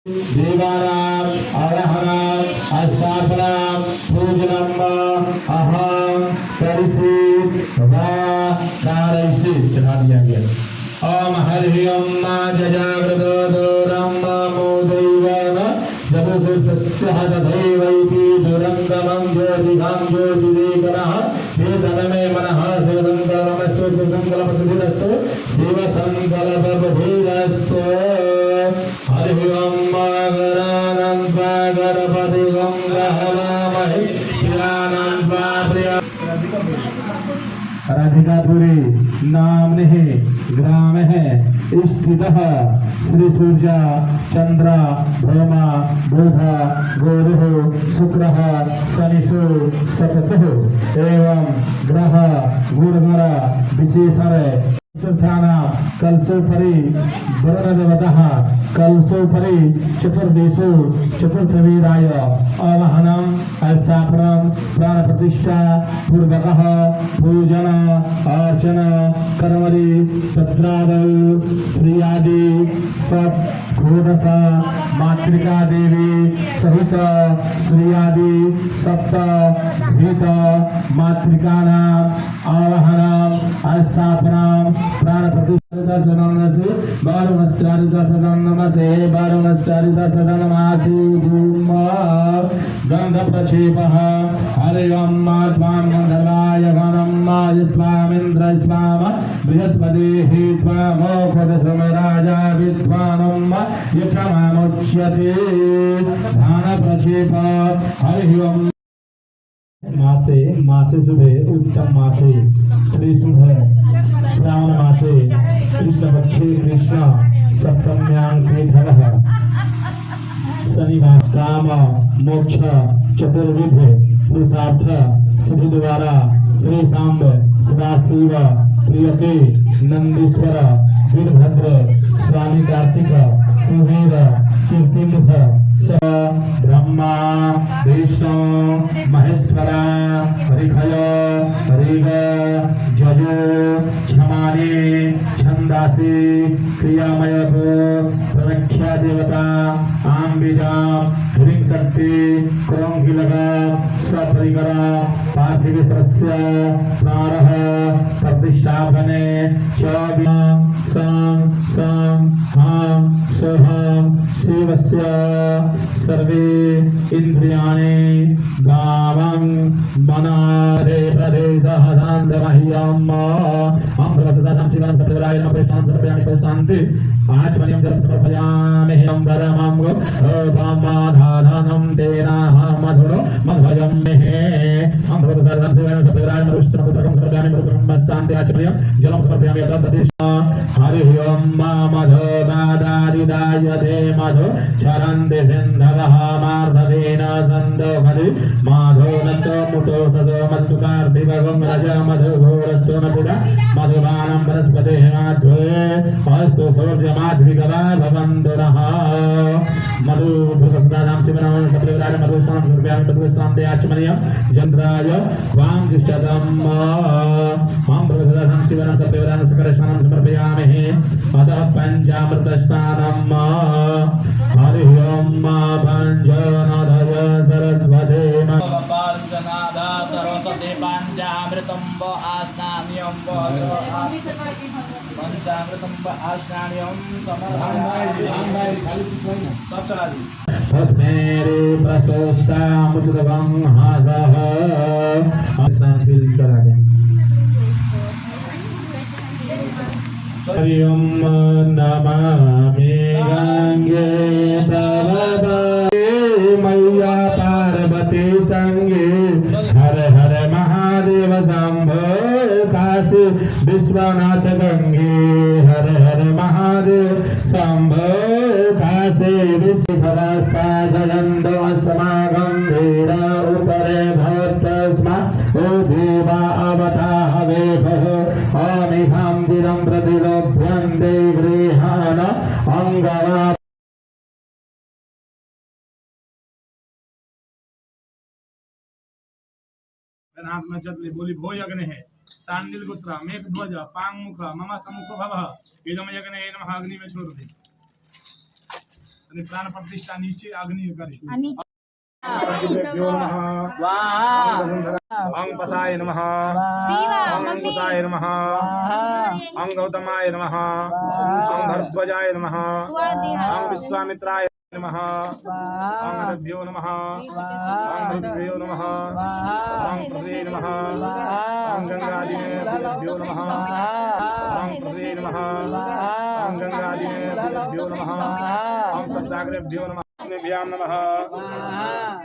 देवानां अरहणां अस्तापनां पूजनम् अहं करिष्ये वा कारयिष्ये चढ़ा दिया गया। ओम हरि ओम जजाग्रतो दूरं मोदैवन जपसुतस्य तथैवैति दुरंगमं ज्योतिघां ज्योतिदेकरः हे धनमे मनः शिवसंकल्पमस्तु शिवसंकल्पसिद्धिरस्तु शिवसंकल्पबुद्धिरस्तु। हरि ओम गणपति ओम गहवामहे प्रियानंद राधिकापुरी नाम्नि ग्राम स्थित श्री सूर्य चंद्र ब्रह्मा बुध गुरु शुक्र शनिषु सतसु एवं ग्रह गुरुवर विशेषण कलशोपरि वरुणदेवतः कलशोपरि चतुर्देशु चतुर्थवीराय आवाहनम स्थापनम प्राण प्रतिष्ठा पूर्वकः पूजन अर्चन कर्मणि तत्रादौ श्रीयादि सब घोषस मातृका देवी सहित श्रीयादि सप्त भीत मातृकानां आवाहनम स्थापनम प्राण प्रतिष्ठा नमसे बारुणश्चारिता सदन नमसे बारुणश्चारिता सदन नमासि धूम गंध प्रक्षेपः हरि ओम त्वां गंधर्वाय गणं यस्वामिन्द्र स्वाम बृहस्पतिः त्वामोखदसमराजा विद्वानं यक्षमामुच्यते धान प्रक्षेप हरि ओम मासे शुभे उत्तम मासे श्री शुभ श्रावण मासे कृष्ण पक्षे कृष्ण सप्तम्यां कृतः शनिवार काम मोक्ष चतुर्विध पुरुषार्थ सिद्धि द्वारा श्री सांब सदाशिव प्रियते नंदीश्वर वीरभद्र स्वामी कार्तिक कुबेर कीर्तिमुख ब्रह्मा विष्णु महेश्वर ऋषय ऋग जजो क्षमाने छंदासी क्रियामय प्रख्या देवता आम्बिजा ह्रीं शक्ति क्रोंगिलग सपरिकर पार्थिव सरस्य प्रारः प्रतिष्ठापने च सं सं हां सहं शिवस्य सर्वे इंद्रियाणि गावं मनारे प्रदेशः शान्तमह्यम् अमृतदानं शिवं सत्यराय नमः प्रशान्ति प्रशान्ति आचमनीयं जलसमर्पयामि वरमं गोपमाधानं तेनाः मधुरो मध्वयं मेहे अमृतदानं शिवं सत्यराय नमः प्रशान्ति प्रशान्ति आचमनीयं जलं समर्पयामि तद्प्रतिष्ठा हरि ओम मधोदादारिदायते मधु चरन्ति सिन्धवः मार्दवेन सन्दो मधु माधो नतो मुतो सदो मत्सुकार्तिकगं रज मधु घोरस्तो नपुडा मधुबानं वनस्पतेः माध्वे अस्तु सूर्यमाध्विकवा भवन्तु नः मधु भृगस्दानां शिवनां सप्तविराज मधुस्नानं सूर्यां मधुस्नान्ते आचमनीयं जन्द्राय वां तिष्ठतं मां भृगस्दानां शिवनां सप्तविराज सकलस्नानं समर्पयामि अतः पंचामृतस्नानं हरि ओम पंचनादय सरस्वती पांचनादा सरस्वती पंचामृतं व आस्नान्यं व पंचामृतं व आस्नान्यं सब चला दी तस्मेरे प्रतोष्टामुद्रवं हासः अस्नान फिल करा दें। हरि ओम नमामि गंगे तव मैया पार्वती संगे हर हर महादेव शंभो काशी विश्वनाथ गंगे हर हर महादेव शंभो काशी विश्वभर साधयन्त समागंधीर उपरे भवत्स्मा ओ देवा अवताहवे अमिहं दिनं प्रतिलोभ्यन्ते गृहाण अंगवा हाथ में जतले बोली भो यज्ञ है सांडिल गुत्रा मेघ ध्वज पांग मुख मम सम्मुख भव इदम यज्ञ नमः अग्नि में छोड़ दे आणि प्राण प्रतिष्ठा नीचे अग्नि करे आणि भ्यो नमः अंग पसाय नमः अंग अंकुशाय नमः अंग गौतमाय नमः अंग भरद्वाजाय नमः अंग विश्वामित्राय नमः अंग रभ्यो नमः अंग रुद्रयो नमः अंग प्रभवे नमः अंग गंगादिभ्यो नमः अंग प्रभवे नमः अंग गंगादिभ्यो नमः अंग सप्तसागरेभ्यो नमः भ्याम नमः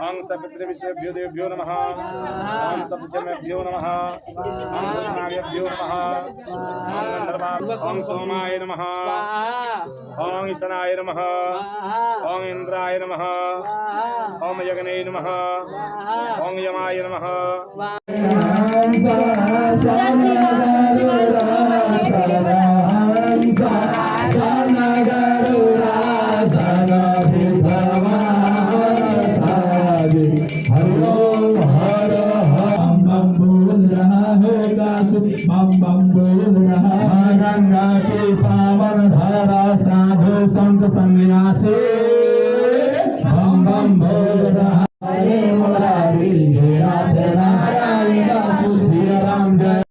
अंग सपितृविश्वेभ्यो देवेभ्यो नमः अंग सप्तशमेभ्यो नमः अंग नागेभ्यो नमः अंग गंधर्वाभ्यो अंग सोमाय नमः अंग ईशनाय नमः अंग इंद्राय नमः ओम यज्ञे नमः ओम यमाय नमः गंगा के पावन धारा साधु संत संन्यासी बम बम बोल रहा हरे मुरारी जय राधे नारायण बापू श्री राम जय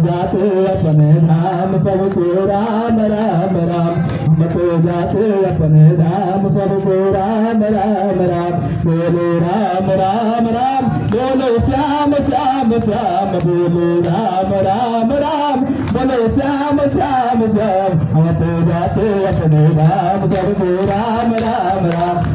जाते अपने धाम सबको राम राम राम हम तो जाते अपने धाम सबको राम राम राम बोलो राम राम राम बोलो श्याम श्याम श्याम बोलो राम राम राम बोलो श्याम श्याम श्याम हम तो जाते अपने धाम सबको राम राम राम